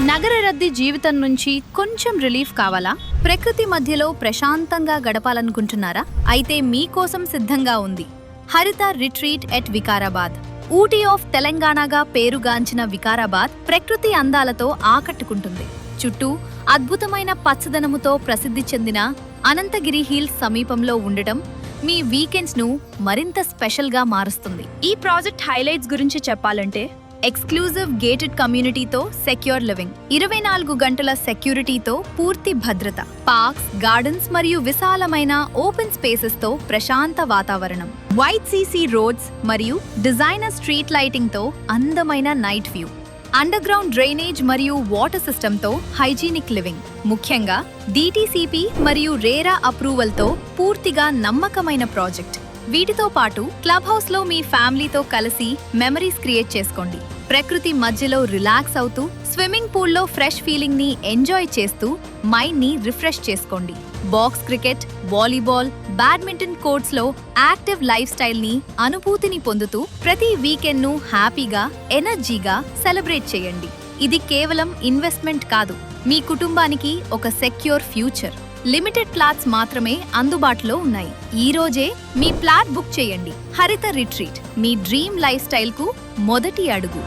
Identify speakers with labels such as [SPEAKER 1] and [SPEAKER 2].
[SPEAKER 1] నగర రద్దీ జీవితం నుంచి కొంచెం రిలీఫ్ కావాలా? ప్రకృతి మధ్యలో ప్రశాంతంగా గడపాలనుకుంటున్నారా? అయితే మీకోసం సిద్ధంగా ఉంది Haritha retreat at Vikarabad. Ooty of తెలంగాణగా పేరుగాంచిన వికారాబాద్ ప్రకృతి అందాలతో ఆకట్టుకుంటుంది. చుట్టూ అద్భుతమైన పచ్చదనముతో ప్రసిద్ధి చెందిన అనంతగిరి హిల్స్ సమీపంలో ఉండటం మీ వీకెండ్స్ ను మరింత స్పెషల్ గా మారుస్తుంది. ఈ ప్రాజెక్ట్ హైలైట్స్ గురించి చెప్పాలంటే ఎక్స్క్లూజివ్ గేటెడ్ కమ్యూనిటీతో సెక్యూర్ లివింగ్, 24 గంటల సెక్యూరిటీతో పూర్తి భద్రత, పార్క్స్, గార్డెన్స్ మరియు విశాలమైన ఓపెన్ స్పేసెస్ తో ప్రశాంత వాతావరణం, వైట్ సీసీ రోడ్స్ మరియు డిజైనర్ స్ట్రీట్ లైటింగ్ తో అందమైన night view, under ground drainage మరియు వాటర్ సిస్టమ్ తో హైజీనిక్ లివింగ్, ముఖ్యంగా DTCP మరియు రేరా అప్రూవల్ తో పూర్తిగా నమ్మకమైన ప్రాజెక్ట్. వీటితో పాటు క్లబ్ హౌస్ లో మీ ఫ్యామిలీతో కలిసి మెమరీస్ క్రియేట్ చేసుకోండి. ప్రకృతి మధ్యలో రిలాక్స్ అవుతూ స్విమ్మింగ్ పూల్లో ఫ్రెష్ ఫీలింగ్ ని ఎంజాయ్ చేస్తూ మైండ్ ని రిఫ్రెష్ చేసుకోండి. Box cricket, volleyball, badminton courts లో యాక్టివ్ లైఫ్ స్టైల్ ని అనుభూతిని పొందుతూ ప్రతి వీకెండ్ ను హ్యాపీగా, ఎనర్జీగా సెలబ్రేట్ చేయండి. ఇది కేవలం ఇన్వెస్ట్మెంట్ కాదు, మీ కుటుంబానికి ఒక సెక్యూర్ ఫ్యూచర్. లిమిటెడ్ ప్లాట్స్ మాత్రమే అందుబాటులో ఉన్నాయి. ఈ రోజే మీ ప్లాట్ బుక్ చేయండి. హరిత రిట్రీట్, మీ డ్రీమ్ లైఫ్ స్టైల్ కు మొదటి అడుగు.